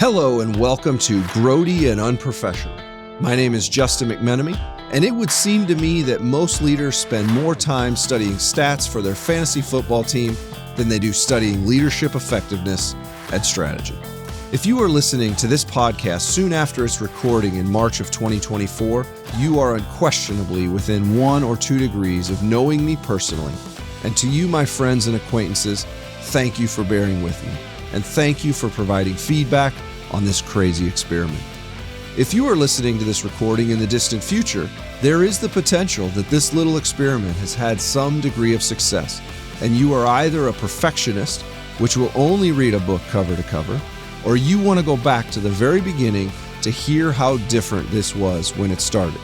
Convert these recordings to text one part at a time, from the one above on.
Hello and welcome to Grody Unprofessional. My name is Justin McMenamy, and it would seem to me that most leaders spend more time studying stats for their fantasy football team than they do studying leadership effectiveness and strategy. If you are listening to this podcast soon after its recording in March of 2024, you are unquestionably within 1 or 2 degrees of knowing me personally. And to you, my friends and acquaintances, thank you for bearing with me. And thank you for providing feedback on this crazy experiment. If you are listening to this recording in the distant future, there is the potential that this little experiment has had some degree of success, and you are either a perfectionist, which will only read a book cover to cover, or you want to go back to the very beginning to hear how different this was when it started.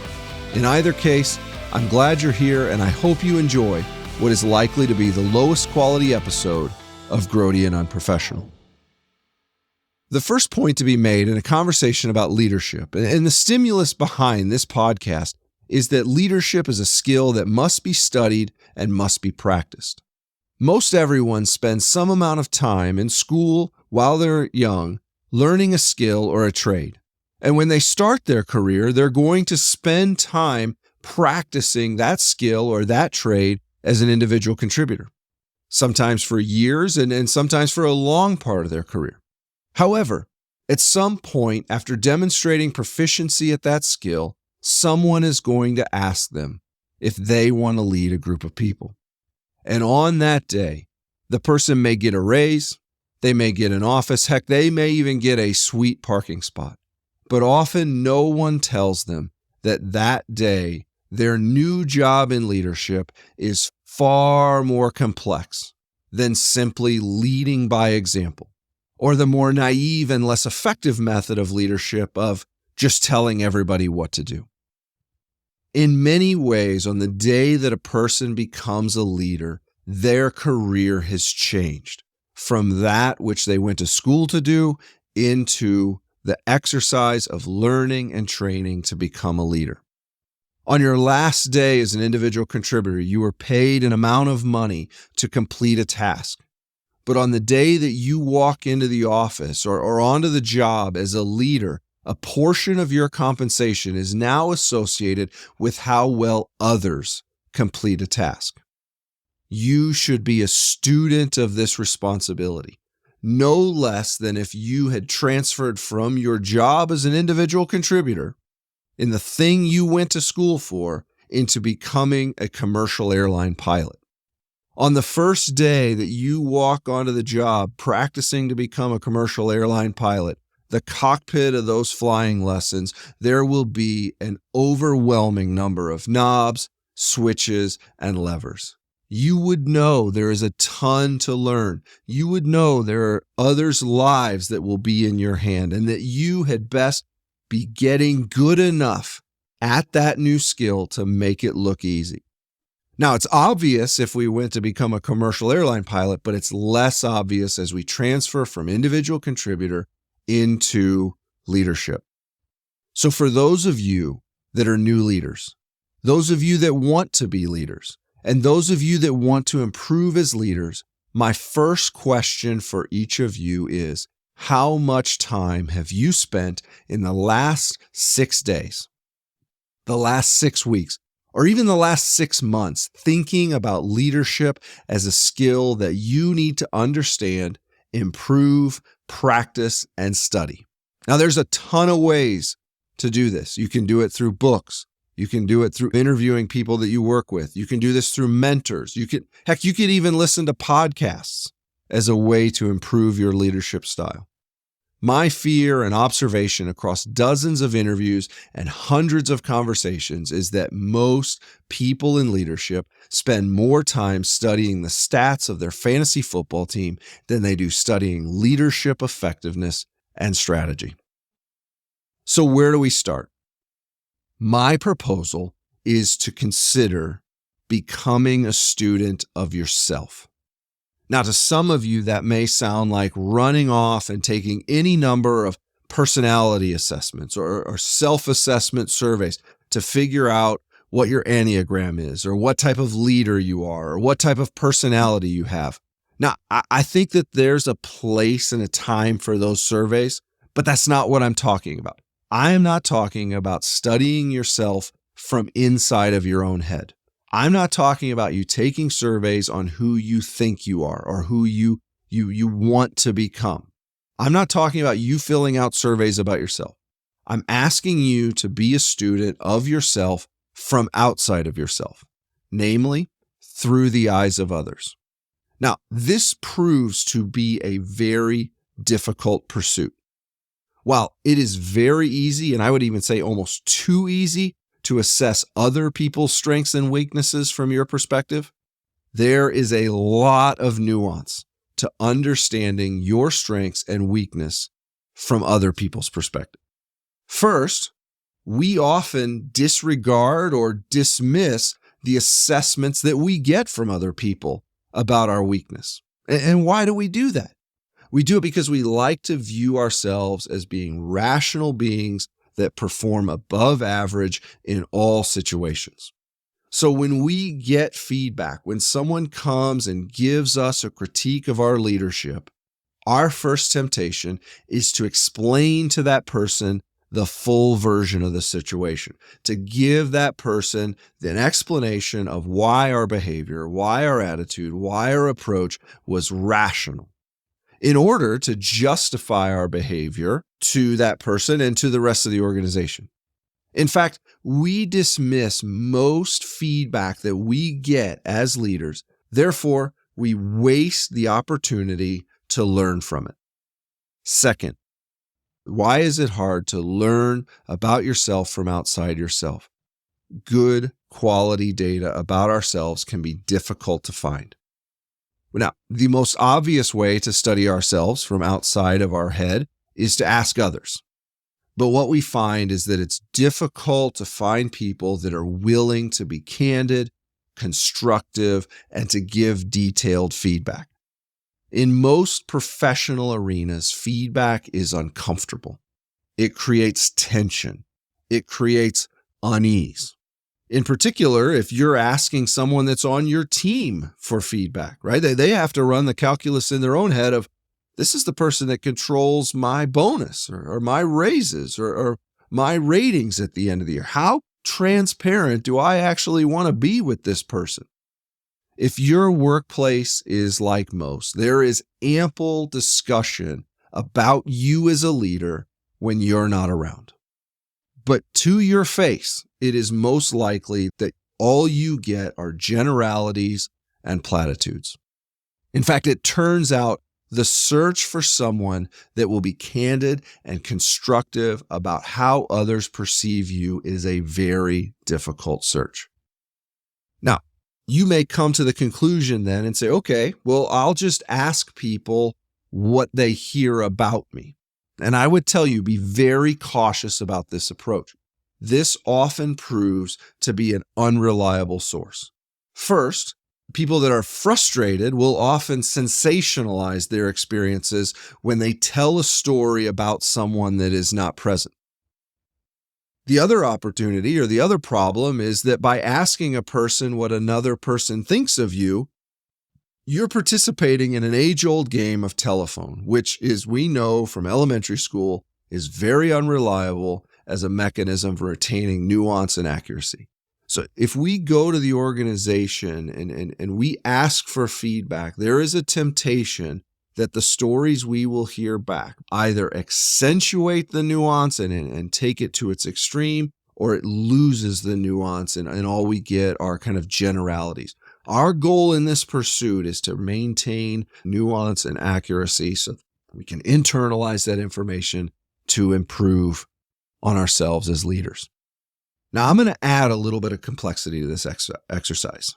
In either case, I'm glad you're here, and I hope you enjoy what is likely to be the lowest quality episode of Grody Unprofessional. The first point to be made in a conversation about leadership, and the stimulus behind this podcast, is that leadership is a skill that must be studied and must be practiced. Most everyone spends some amount of time in school while they're young, learning a skill or a trade. And when they start their career, they're going to spend time practicing that skill or that trade as an individual contributor, sometimes for years and sometimes for a long part of their career. However, at some point after demonstrating proficiency at that skill, someone is going to ask them if they want to lead a group of people. And on that day, the person may get a raise, they may get an office, heck, they may even get a sweet parking spot. But often no one tells them that that day, their new job in leadership is far more complex than simply leading by example, or the more naive and less effective method of leadership of just telling everybody what to do. In many ways, on the day that a person becomes a leader, their career has changed from that which they went to school to do into the exercise of learning and training to become a leader. On your last day as an individual contributor, you were paid an amount of money to complete a task. But on the day that you walk into the office or onto the job as a leader, a portion of your compensation is now associated with how well others complete a task. You should be a student of this responsibility, no less than if you had transferred from your job as an individual contributor in the thing you went to school for into becoming a commercial airline pilot. On the first day that you walk onto the job practicing to become a commercial airline pilot, the cockpit of those flying lessons, there will be an overwhelming number of knobs, switches, and levers. You would know there is a ton to learn. You would know there are others' lives that will be in your hand, and that you had best be getting good enough at that new skill to make it look easy. Now, it's obvious if we went to become a commercial airline pilot, but it's less obvious as we transfer from individual contributor into leadership. So for those of you that are new leaders, those of you that want to be leaders, and those of you that want to improve as leaders, my first question for each of you is, how much time have you spent in the last 6 days, the last 6 weeks, or even the last 6 months thinking about leadership as a skill that you need to understand, improve, practice, and study? Now, there's a ton of ways to do this. You can do it through books. You can do it through interviewing people that you work with. You can do this through mentors. You could even listen to podcasts as a way to improve your leadership style. My fear and observation across dozens of interviews and hundreds of conversations is that most people in leadership spend more time studying the stats of their fantasy football team than they do studying leadership effectiveness and strategy. So where do we start? My proposal is to consider becoming a student of yourself. Now, to some of you, that may sound like running off and taking any number of personality assessments or self-assessment surveys to figure out what your Enneagram is, or what type of leader you are, or what type of personality you have. Now, I think that there's a place and a time for those surveys, But that's not what I'm talking about. I am not talking about studying yourself from inside of your own head. I'm not talking about you taking surveys on who you think you are or who you want to become. I'm not talking about you filling out surveys about yourself. I'm asking you to be a student of yourself from outside of yourself, namely through the eyes of others. Now, this proves to be a very difficult pursuit. While it is very easy, and I would even say almost too easy, to assess other people's strengths and weaknesses from your perspective, there is a lot of nuance to understanding your strengths and weakness from other people's perspective. First, we often disregard or dismiss the assessments that we get from other people about our weakness. And why do we do that? We do it because we like to view ourselves as being rational beings that perform above average in all situations. So when we get feedback, when someone comes and gives us a critique of our leadership, our first temptation is to explain to that person the full version of the situation, to give that person an explanation of why our behavior, why our attitude, why our approach was rational, in order to justify our behavior to that person and to the rest of the organization. In fact, we dismiss most feedback that we get as leaders. Therefore, we waste the opportunity to learn from it. Second, why is it hard to learn about yourself from outside yourself? Good quality data about ourselves can be difficult to find. Now, the most obvious way to study ourselves from outside of our head is to ask others. But what we find is that it's difficult to find people that are willing to be candid, constructive, and to give detailed feedback. In most professional arenas, feedback is uncomfortable. It creates tension. It creates unease. In particular, if you're asking someone that's on your team for feedback, right? They have to run the calculus in their own head of, this is the person that controls my bonus or my raises or my ratings at the end of the year. How transparent do I actually want to be with this person? If your workplace is like most, there is ample discussion about you as a leader when you're not around. But to your face, it is most likely that all you get are generalities and platitudes. In fact, it turns out the search for someone that will be candid and constructive about how others perceive you is a very difficult search. Now, you may come to the conclusion then and say, okay, well, I'll just ask people what they hear about me. And I would tell you, be very cautious about this approach. This often proves to be an unreliable source. First, people that are frustrated will often sensationalize their experiences when they tell a story about someone that is not present. The other opportunity or the other problem is that by asking a person what another person thinks of you, you're participating in an age-old game of telephone, which is, we know from elementary school, is very unreliable as a mechanism for retaining nuance and accuracy. So if we go to the organization and we ask for feedback, there is a temptation that the stories we will hear back either accentuate the nuance and take it to its extreme, or it loses the nuance and all we get are kind of generalities. Our goal in this pursuit is to maintain nuance and accuracy so we can internalize that information to improve on ourselves as leaders. Now, I'm going to add a little bit of complexity to this exercise.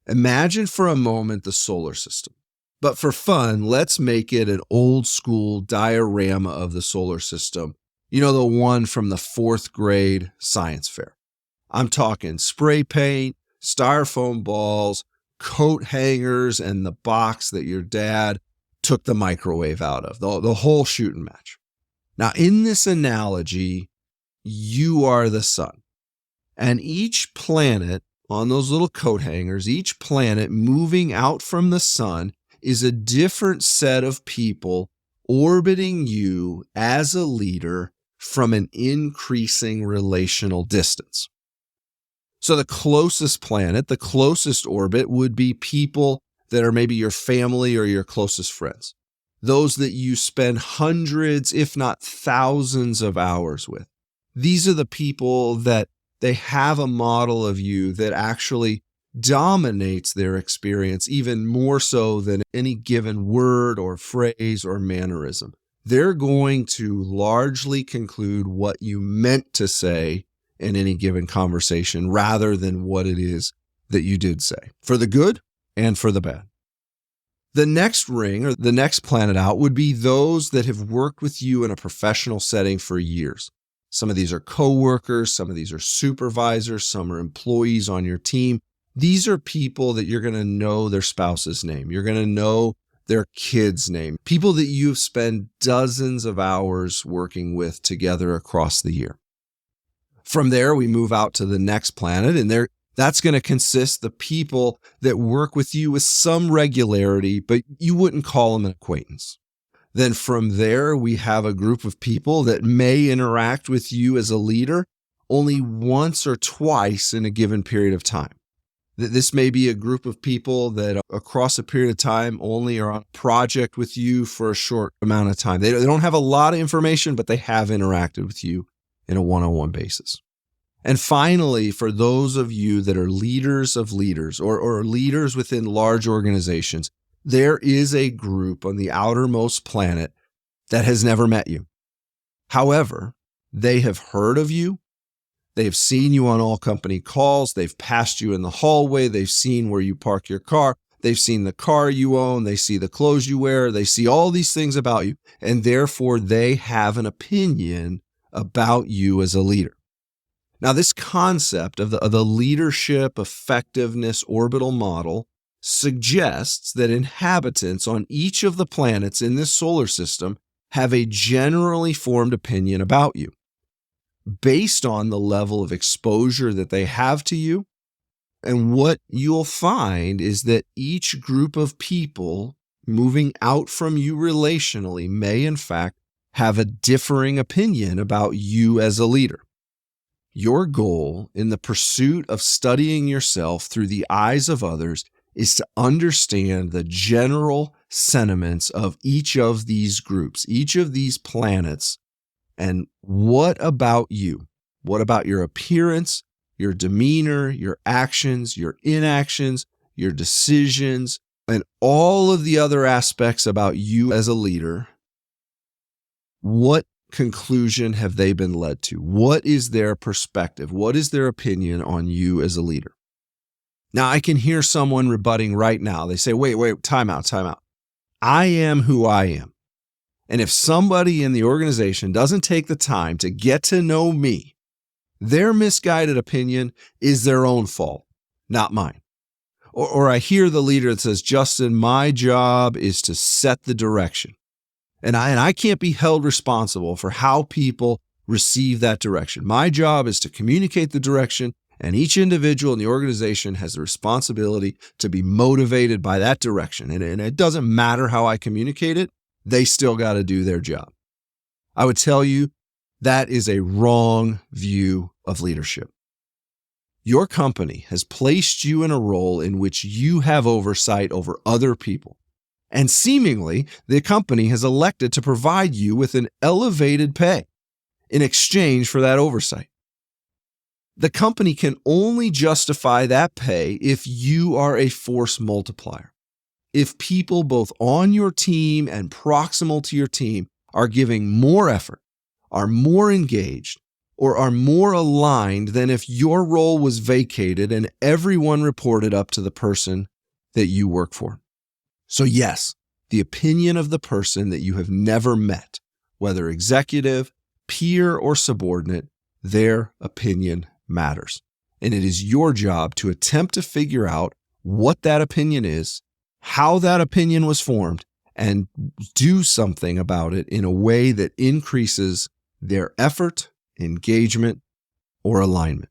Imagine for a moment the solar system. But for fun, let's make it an old school diorama of the solar system. You know, the one from the 4th grade science fair. I'm talking spray paint, styrofoam balls, coat hangers, and the box that your dad took the microwave out of, the whole shooting match. Now, in this analogy, you are the sun. And each planet on those little coat hangers, each planet moving out from the sun is a different set of people orbiting you as a leader from an increasing relational distance. So the closest planet, the closest orbit would be people that are maybe your family or your closest friends. Those that you spend hundreds, if not thousands of hours with. These are the people that they have a model of you that actually dominates their experience even more so than any given word or phrase or mannerism. They're going to largely conclude what you meant to say in any given conversation rather than what it is that you did say, for the good and for the bad. The next ring or the next planet out would be those that have worked with you in a professional setting for years. Some of these are coworkers, some of these are supervisors, some are employees on your team. These are people that you're going to know their spouse's name. You're going to know their kid's name. People that you've spent dozens of hours working with together across the year. From there, we move out to the next planet, and that's going to consist the people that work with you with some regularity, but you wouldn't call them an acquaintance. Then from there, we have a group of people that may interact with you as a leader only once or twice in a given period of time. This may be a group of people that across a period of time only are on a project with you for a short amount of time. They don't have a lot of information, but they have interacted with you in a one-on-one basis. And finally, for those of you that are leaders of leaders or leaders within large organizations, there is a group on the outermost planet that has never met you. However, they have heard of you. They have seen you on all company calls. They've passed you in the hallway. They've seen where you park your car. They've seen the car you own. They see the clothes you wear. They see all these things about you. And therefore, they have an opinion about you as a leader. Now, this concept of the leadership effectiveness orbital model suggests that inhabitants on each of the planets in this solar system have a generally formed opinion about you based on the level of exposure that they have to you. And what you'll find is that each group of people moving out from you relationally may, in fact, have a differing opinion about you as a leader. Your goal in the pursuit of studying yourself through the eyes of others is to understand the general sentiments of each of these groups, each of these planets. And what about you? What about your appearance, your demeanor, your actions, your inactions, your decisions, and all of the other aspects about you as a leader? What conclusion have they been led to? What is their perspective? What is their opinion on you as a leader? Now, I can hear someone rebutting right now. They say, wait, time out. I am who I am. And if somebody in the organization doesn't take the time to get to know me, their misguided opinion is their own fault, not mine. Or I hear the leader that says, Justin, my job is to set the direction. And I can't be held responsible for how people receive that direction. My job is to communicate the direction, and each individual in the organization has the responsibility to be motivated by that direction. And it doesn't matter how I communicate it, they still got to do their job. I would tell you that is a wrong view of leadership. Your company has placed you in a role in which you have oversight over other people. And seemingly, the company has elected to provide you with an elevated pay in exchange for that oversight. The company can only justify that pay if you are a force multiplier. If people both on your team and proximal to your team are giving more effort, are more engaged, or are more aligned than if your role was vacated and everyone reported up to the person that you work for. So yes, the opinion of the person that you have never met, whether executive, peer, or subordinate, their opinion matters. And it is your job to attempt to figure out what that opinion is, how that opinion was formed, and do something about it in a way that increases their effort, engagement, or alignment.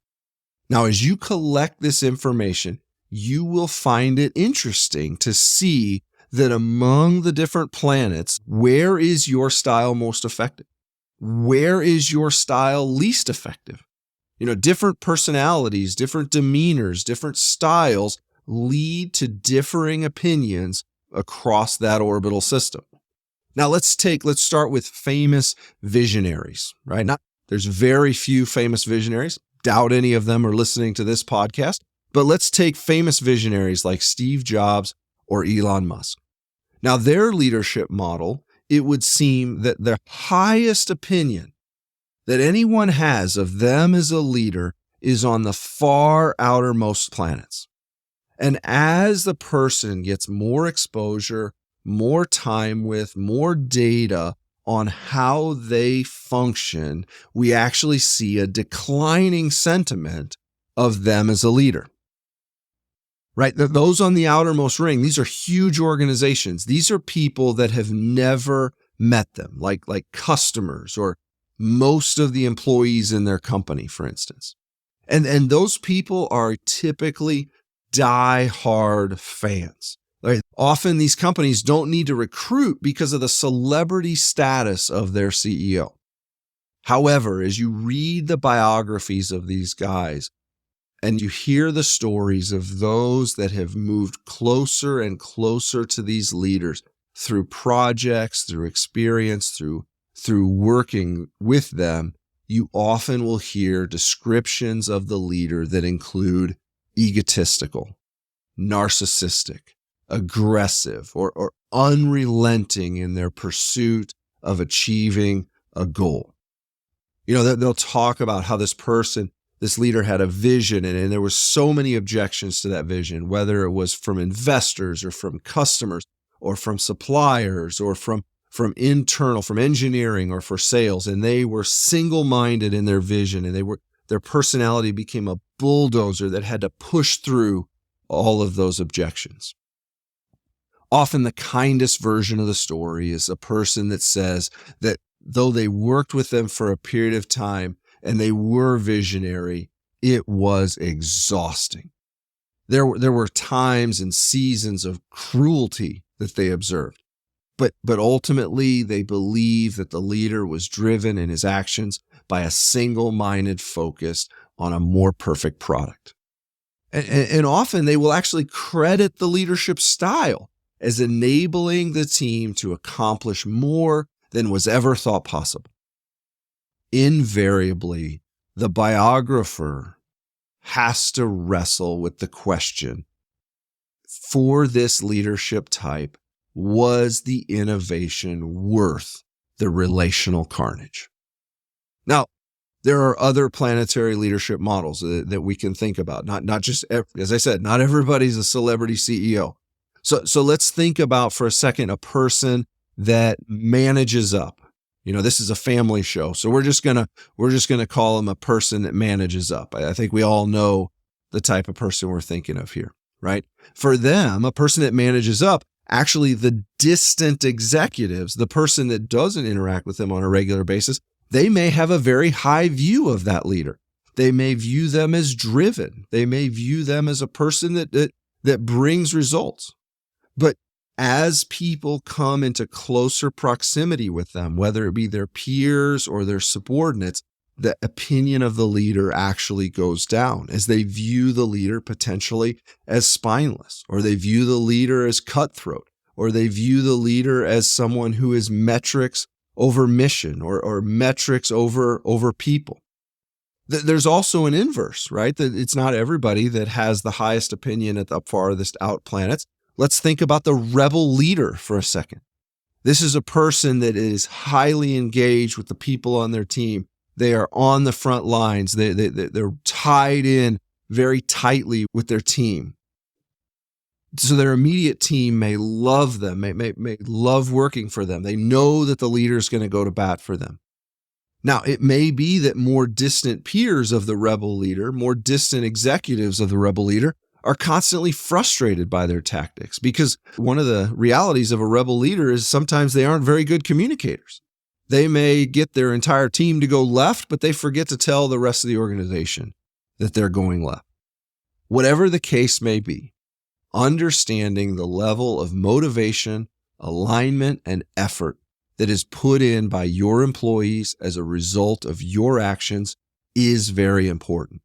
Now, as you collect this information, you will find it interesting to see that among the different planets, where is your style most effective? Where is your style least effective? Different personalities, different demeanors, different styles lead to differing opinions across that orbital system. Now let's start with famous visionaries, right? There's very few famous visionaries. Doubt any of them are listening to this podcast, but let's take famous visionaries like Steve Jobs or Elon Musk. Now their leadership model, it would seem that the highest opinion that anyone has of them as a leader is on the far outermost planets. And as the person gets more exposure, more time with, more data on how they function, we actually see a declining sentiment of them as a leader. Right? Those on the outermost ring, these are huge organizations. These are people that have never met them, like customers or most of the employees in their company, for instance. And those people are typically die-hard fans. Right? Often these companies don't need to recruit because of the celebrity status of their CEO. However, as you read the biographies of these guys and you hear the stories of those that have moved closer and closer to these leaders through projects, through experience, through working with them, you often will hear descriptions of the leader that include egotistical, narcissistic, aggressive, or unrelenting in their pursuit of achieving a goal. They'll talk about how this leader had a vision, and there were so many objections to that vision, whether it was from investors or from customers or from suppliers or from engineering or for sales. And they were single-minded in their vision, and their personality became a bulldozer that had to push through all of those objections. Often the kindest version of the story is a person that says that though they worked with them for a period of time and they were visionary, it was exhausting. There were times and seasons of cruelty that they observed. But ultimately, they believe that the leader was driven in his actions by a single-minded focus on a more perfect product. And often they will actually credit the leadership style as enabling the team to accomplish more than was ever thought possible. Invariably, the biographer has to wrestle with the question, for this leadership type, was the innovation worth the relational carnage? Now, there are other planetary leadership models that we can think about. Not just, as I said, not everybody's a celebrity CEO. So let's think about for a second a person that manages up. This is a family show, so we're just gonna call him a person that manages up. I think we all know the type of person we're thinking of here, right? For them, a person that manages up, actually the distant executives, the person that doesn't interact with them on a regular basis, they may have a very high view of that leader. They may view them as driven. They may view them as a person that brings results. But as people come into closer proximity with them, whether it be their peers or their subordinates, the opinion of the leader actually goes down as they view the leader potentially as spineless, or they view the leader as cutthroat, or they view the leader as someone who is metrics over mission or metrics over people. There's also an inverse, right? That it's not everybody that has the highest opinion at the farthest out planets. Let's think about the rebel leader for a second. This is a person that is highly engaged with the people on their team. They are on the front lines. They're tied in very tightly with their team. So their immediate team may love them, may love working for them. They know that the leader is going to go to bat for them. Now, it may be that more distant peers of the rebel leader, more distant executives of the rebel leader, are constantly frustrated by their tactics, because one of the realities of a rebel leader is sometimes they aren't very good communicators. They may get their entire team to go left, but they forget to tell the rest of the organization that they're going left. Whatever the case may be, understanding the level of motivation, alignment, and effort that is put in by your employees as a result of your actions is very important.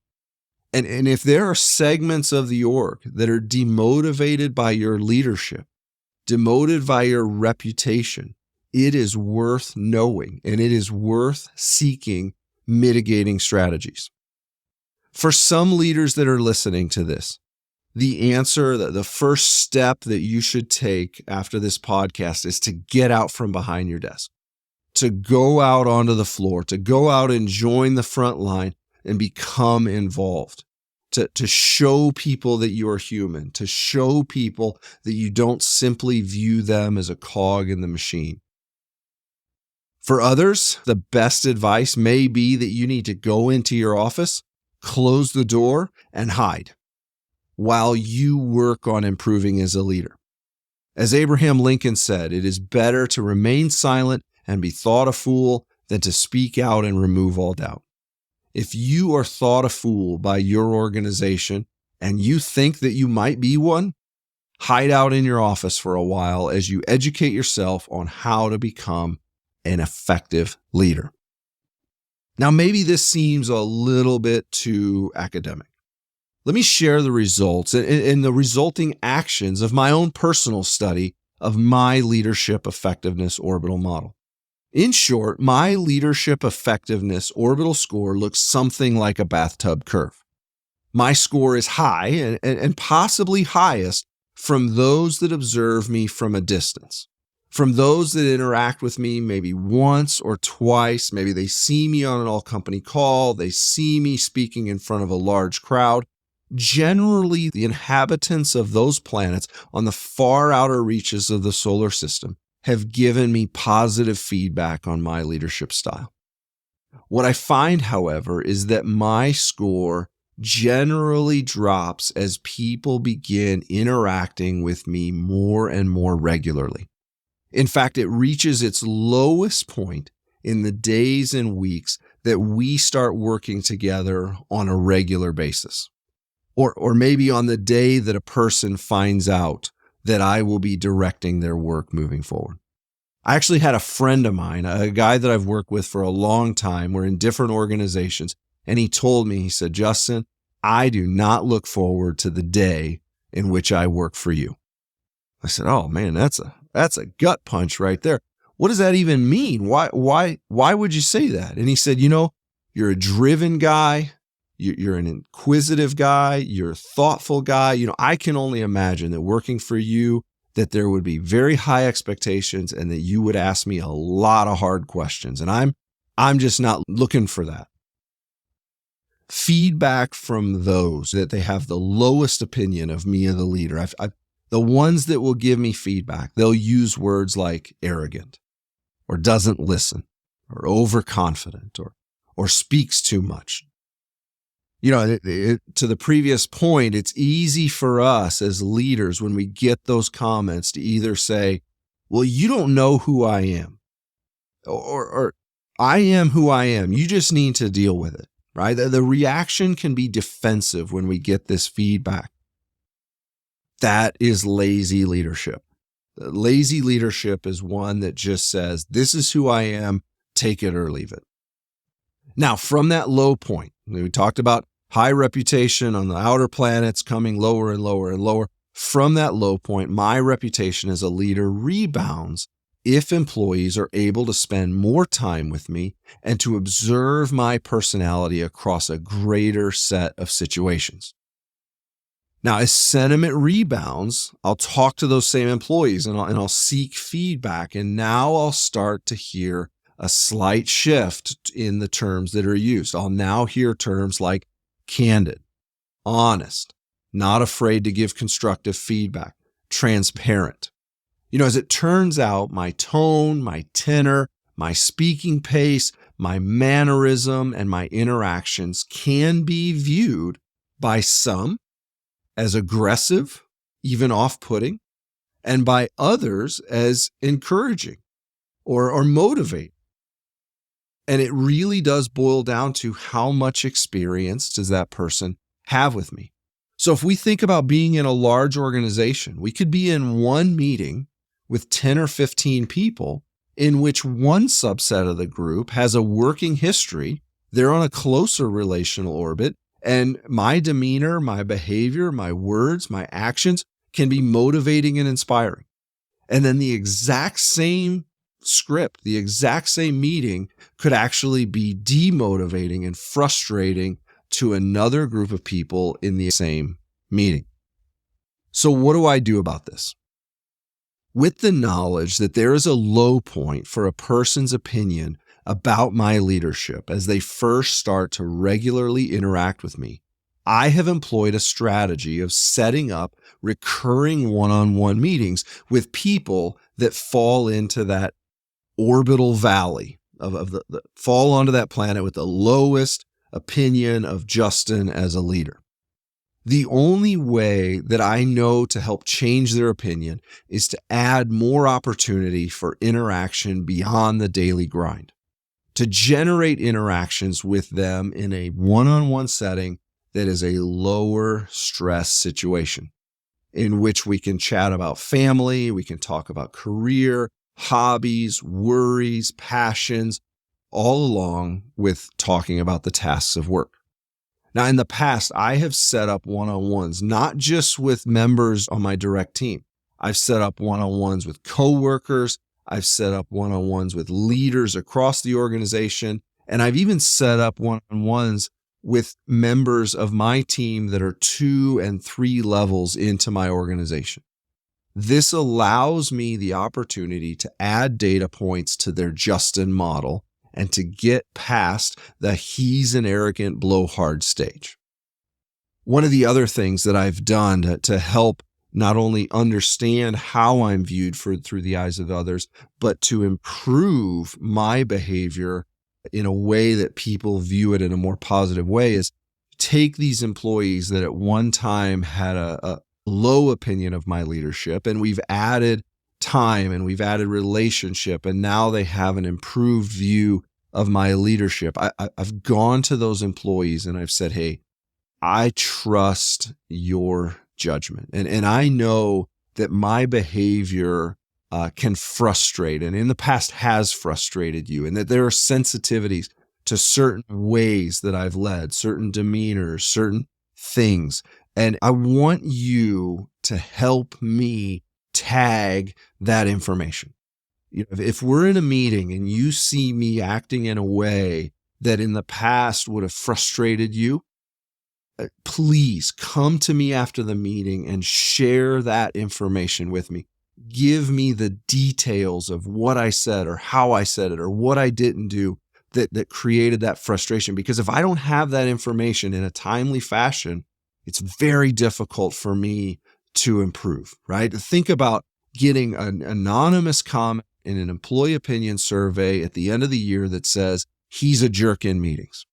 And if there are segments of the org that are demotivated by your leadership, demoted by your reputation, it is worth knowing and it is worth seeking mitigating strategies. For some leaders that are listening to this, the answer, the first step that you should take after this podcast is to get out from behind your desk, to go out onto the floor, to go out and join the front line and become involved, to show people that you are human, to show people that you don't simply view them as a cog in the machine. For others, the best advice may be that you need to go into your office, close the door, and hide while you work on improving as a leader. As Abraham Lincoln said, it is better to remain silent and be thought a fool than to speak out and remove all doubt. If you are thought a fool by your organization and you think that you might be one, hide out in your office for a while as you educate yourself on how to become an effective leader. Now, maybe this seems a little bit too academic. Let me share the results and the resulting actions of my own personal study of my leadership effectiveness orbital model. In short, my leadership effectiveness orbital score looks something like a bathtub curve. My score is high and possibly highest from those that observe me from a distance, from those that interact with me maybe once or twice. Maybe they see me on an all-company call, they see me speaking in front of a large crowd. Generally, the inhabitants of those planets on the far outer reaches of the solar system have given me positive feedback on my leadership style. What I find, however, is that my score generally drops as people begin interacting with me more and more regularly. In fact, it reaches its lowest point in the days and weeks that we start working together on a regular basis. Or maybe on the day that a person finds out that I will be directing their work moving forward. I actually had a friend of mine, a guy that I've worked with for a long time. We're in different organizations. And he told me, he said, "Justin, I do not look forward to the day in which I work for you." I said, "Oh man, that's a gut punch right there. What does that even mean? Why would you say that?" And he said, "You're a driven guy. You're an inquisitive guy. You're a thoughtful guy. I can only imagine that working for you, that there would be very high expectations and that you would ask me a lot of hard questions. And I'm just not looking for that." Feedback from those that they have the lowest opinion of me as the leader. The ones that will give me feedback, they'll use words like arrogant or doesn't listen or overconfident or speaks too much. To the previous point, it's easy for us as leaders when we get those comments to either say, "Well, you don't know who I am," or "I am who I am. You just need to deal with it," right? The reaction can be defensive when we get this feedback. That is lazy leadership. Lazy leadership is one that just says, "This is who I am, take it or leave it." Now, from that low point, we talked about high reputation on the outer planets coming lower and lower and lower. From that low point, my reputation as a leader rebounds if employees are able to spend more time with me and to observe my personality across a greater set of situations. Now, as sentiment rebounds, I'll talk to those same employees and I'll seek feedback. And now I'll start to hear a slight shift in the terms that are used. I'll now hear terms like candid, honest, not afraid to give constructive feedback, transparent. As it turns out, my tone, my tenor, my speaking pace, my mannerism, and my interactions can be viewed by some as aggressive, even off-putting, and by others as encouraging or motivating. And it really does boil down to how much experience does that person have with me? So if we think about being in a large organization, we could be in one meeting with 10 or 15 people in which one subset of the group has a working history. They're on a closer relational orbit, and my demeanor, my behavior, my words, my actions can be motivating and inspiring. And then the exact same script, the exact same meeting could actually be demotivating and frustrating to another group of people in the same meeting. So what do I do about this? With the knowledge that there is a low point for a person's opinion about my leadership as they first start to regularly interact with me, I have employed a strategy of setting up recurring one-on-one meetings with people that fall into that orbital valley of the fall onto that planet with the lowest opinion of Justin as a leader. The only way that I know to help change their opinion is to add more opportunity for interaction beyond the daily grind, to generate interactions with them in a one-on-one setting that is a lower stress situation in which we can chat about family, we can talk about career, hobbies, worries, passions, all along with talking about the tasks of work. Now, in the past, I have set up one-on-ones, not just with members on my direct team. I've set up one-on-ones with coworkers. I've set up one-on-ones with leaders across the organization. And I've even set up one-on-ones with members of my team that are 2 and 3 levels into my organization. This allows me the opportunity to add data points to their Justin model and to get past the he's an arrogant blowhard stage. One of the other things that I've done to help not only understand how I'm viewed through the eyes of others, but to improve my behavior in a way that people view it in a more positive way is take these employees that at one time had a low opinion of my leadership, and we've added time and we've added relationship, and now they have an improved view of my leadership. I've gone to those employees and I've said, hey, I trust your judgment. And I know that my behavior can frustrate, and in the past has frustrated you, and that there are sensitivities to certain ways that I've led, certain demeanors, certain things. And I want you to help me tag that information. You know, if we're in a meeting and you see me acting in a way that in the past would have frustrated you, please come to me after the meeting and share that information with me. Give me the details of what I said or how I said it or what I didn't do that created that frustration. Because if I don't have that information in a timely fashion, it's very difficult for me to improve, right? Think about getting an anonymous comment in an employee opinion survey at the end of the year that says, he's a jerk in meetings.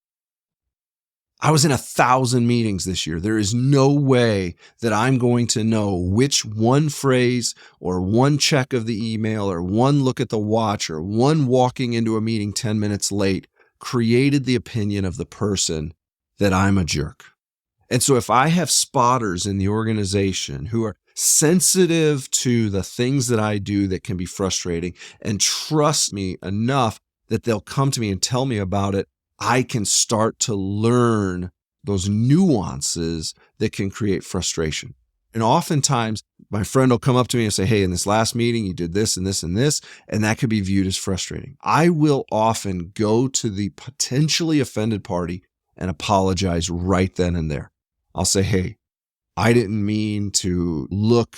I was in 1,000 meetings this year. There is no way that I'm going to know which one phrase or one check of the email or one look at the watch or one walking into a meeting 10 minutes late created the opinion of the person that I'm a jerk. And so if I have spotters in the organization who are sensitive to the things that I do that can be frustrating and trust me enough that they'll come to me and tell me about it, I can start to learn those nuances that can create frustration. And oftentimes my friend will come up to me and say, hey, in this last meeting, you did this and this and this, and that could be viewed as frustrating. I will often go to the potentially offended party and apologize right then and there. I'll say, hey, I didn't mean to look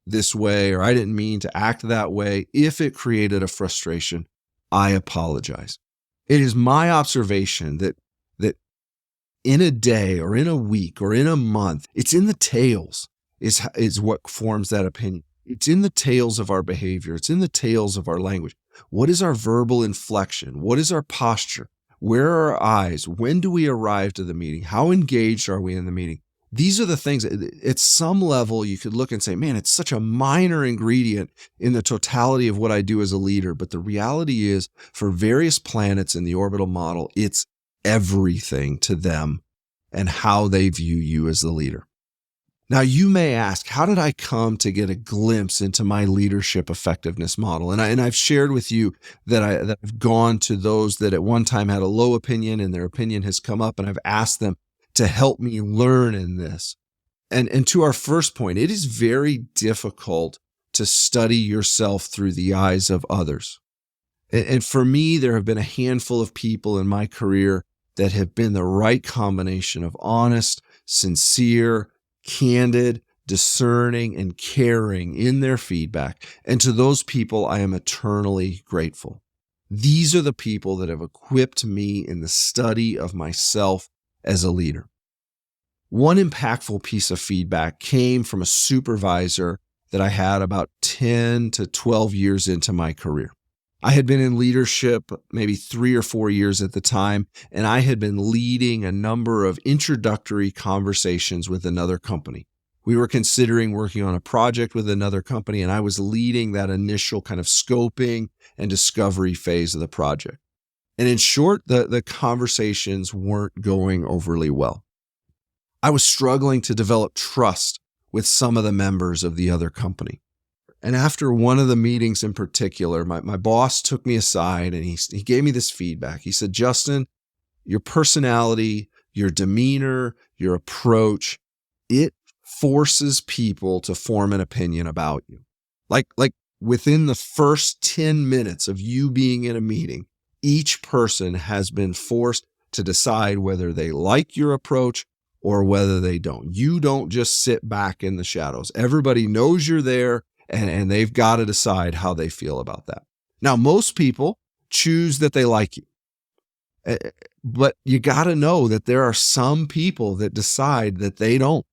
this way, or I didn't mean to act that way. If it created a frustration, I apologize. It is my observation that in a day or in a week or in a month, it's in the tails is what forms that opinion. It's in the tails of our behavior. It's in the tails of our language. What is our verbal inflection? What is our posture? Where are our eyes? When do we arrive to the meeting? How engaged are we in the meeting? These are the things that at some level you could look and say, man, it's such a minor ingredient in the totality of what I do as a leader. But the reality is for various planets in the orbital model, it's everything to them and how they view you as the leader. Now, you may ask, how did I come to get a glimpse into my leadership effectiveness model? And I've shared with you that I've gone to those that at one time had a low opinion and their opinion has come up, and I've asked them to help me learn in this. And to our first point, it is very difficult to study yourself through the eyes of others. And for me, there have been a handful of people in my career that have been the right combination of honest, sincere, candid, discerning, and caring in their feedback. And to those people, I am eternally grateful. These are the people that have equipped me in the study of myself as a leader. One impactful piece of feedback came from a supervisor that I had about 10 to 12 years into my career. I had been in leadership maybe 3 or 4 years at the time, and I had been leading a number of introductory conversations with another company. We were considering working on a project with another company, and I was leading that initial kind of scoping and discovery phase of the project. And in short, the conversations weren't going overly well. I was struggling to develop trust with some of the members of the other company. And after one of the meetings in particular, my boss took me aside and he gave me this feedback. He said, Justin, your personality, your demeanor, your approach, it forces people to form an opinion about you. Like within the first 10 minutes of you being in a meeting, each person has been forced to decide whether they like your approach or whether they don't. You don't just sit back in the shadows. Everybody knows you're there. And they've got to decide how they feel about that. Now, most people choose that they like you. But you got to know that there are some people that decide that they don't.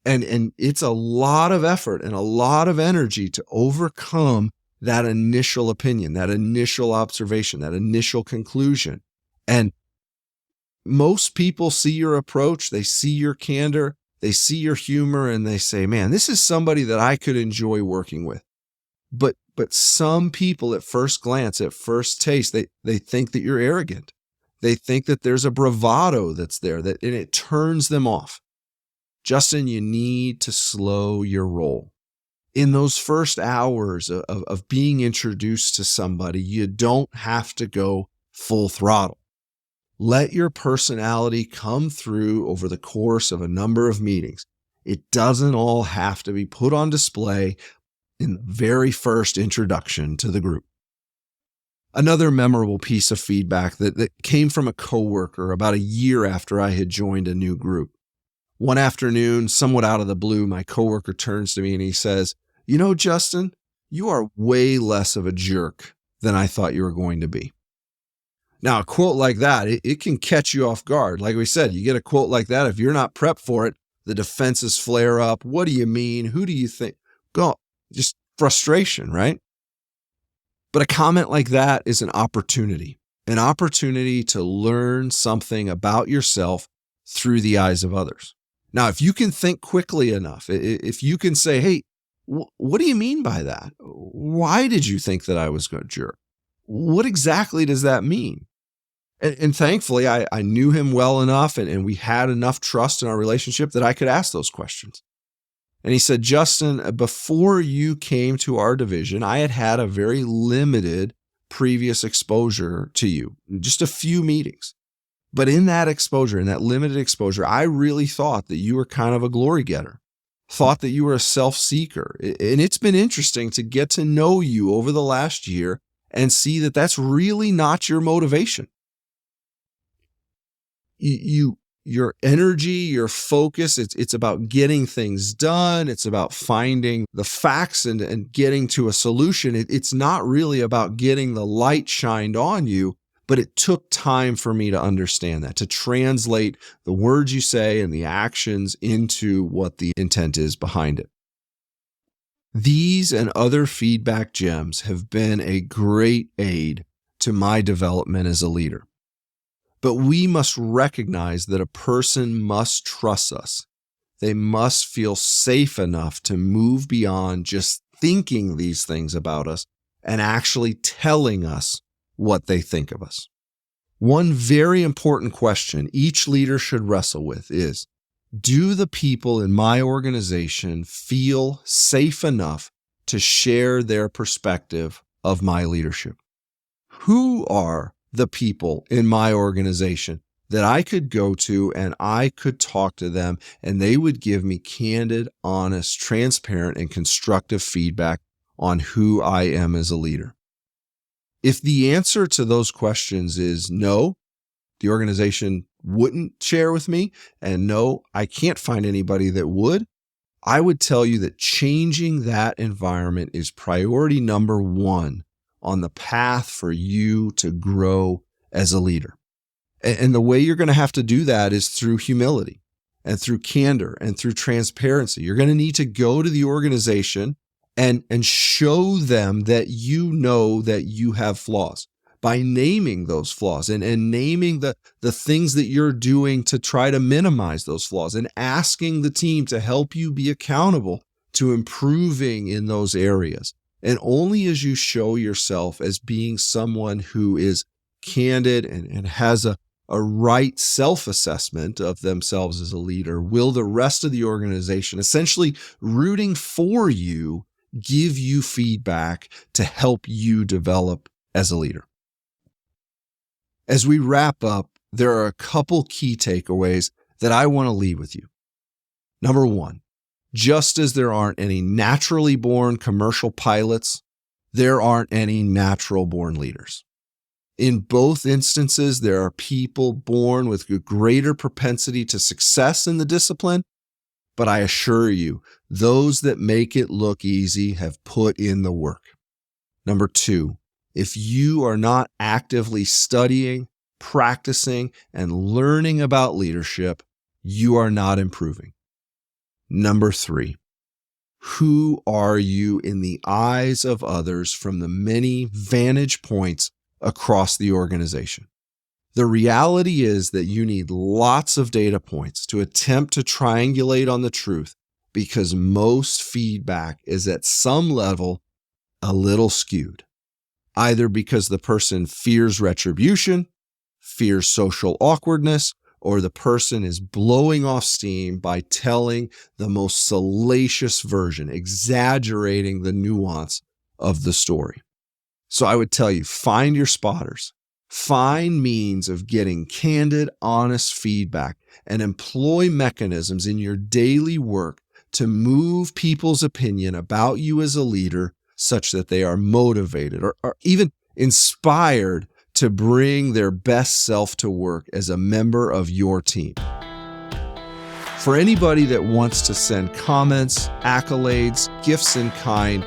And it's a lot of effort and a lot of energy to overcome that initial opinion, that initial observation, that initial conclusion. And most people see your approach, they see your candor, they see your humor, and they say, man, this is somebody that I could enjoy working with. But some people at first glance, at first taste, they think that you're arrogant. They think that there's a bravado that's there, and it turns them off. Justin, you need to slow your roll. In those first hours of being introduced to somebody, you don't have to go full throttle. Let your personality come through over the course of a number of meetings. It doesn't all have to be put on display in the very first introduction to the group. Another memorable piece of feedback that came from a coworker about a year after I had joined a new group. One afternoon, somewhat out of the blue, my coworker turns to me and he says, you know, Justin, you are way less of a jerk than I thought you were going to be. Now, a quote like that, it can catch you off guard. Like we said, you get a quote like that, if you're not prepped for it, the defenses flare up. What do you mean? Who do you think? Go, just frustration, right? But a comment like that is an opportunity to learn something about yourself through the eyes of others. Now, if you can think quickly enough, if you can say, hey, what do you mean by that? Why did you think that I was a jerk? What exactly does that mean? And thankfully, I knew him well enough and we had enough trust in our relationship that I could ask those questions. And he said, Justin, before you came to our division, I had a very limited previous exposure to you, just a few meetings. But in that exposure, in that limited exposure, I really thought that you were kind of a glory getter, thought that you were a self-seeker. And it's been interesting to get to know you over the last year and see that that's really not your motivation. Your energy, your focus, it's about getting things done. It's about finding the facts and getting to a solution. It's not really about getting the light shined on you, but it took time for me to understand that, to translate the words you say and the actions into what the intent is behind it. These and other feedback gems have been a great aid to my development as a leader. But we must recognize that a person must trust us. They must feel safe enough to move beyond just thinking these things about us and actually telling us what they think of us. One very important question each leader should wrestle with is, Do the people in my organization feel safe enough to share their perspective of my leadership? Who are the people in my organization that I could go to and I could talk to them and they would give me candid, honest, transparent, and constructive feedback on who I am as a leader? If the answer to those questions is no, the organization wouldn't share with me, and no, I can't find anybody that would, I would tell you that changing that environment is priority number one on the path for you to grow as a leader. And the way you're going to have to do that is through humility and through candor and through transparency. You're going to need to go to the organization and show them that you know that you have flaws by naming those flaws and naming the things that you're doing to try to minimize those flaws and asking the team to help you be accountable to improving in those areas. And only as you show yourself as being someone who is candid and has a right self-assessment of themselves as a leader will the rest of the organization, essentially rooting for you, give you feedback to help you develop as a leader. As we wrap up, there are a couple key takeaways that I want to leave with you. Number one, just as there aren't any naturally born commercial pilots, there aren't any natural born leaders. In both instances, there are people born with a greater propensity to success in the discipline, but I assure you, those that make it look easy have put in the work. Number two, if you are not actively studying, practicing, and learning about leadership, you are not improving. Number three, who are you in the eyes of others from the many vantage points across the organization? The reality is that you need lots of data points to attempt to triangulate on the truth because most feedback is at some level a little skewed, either because the person fears retribution, fears social awkwardness, or the person is blowing off steam by telling the most salacious version, exaggerating the nuance of the story. So I would tell you, find your spotters. Find means of getting candid, honest feedback and employ mechanisms in your daily work to move people's opinion about you as a leader such that they are motivated or even inspired to bring their best self to work as a member of your team. For anybody that wants to send comments, accolades, gifts in kind,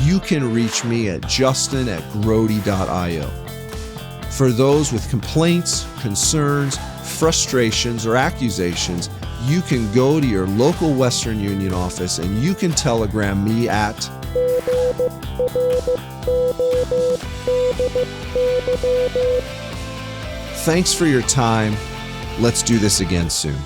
you can reach me at justin@grody.io. For those with complaints, concerns, frustrations, or accusations, you can go to your local Western Union office and you can telegram me at Thanks for your time. Let's do this again soon.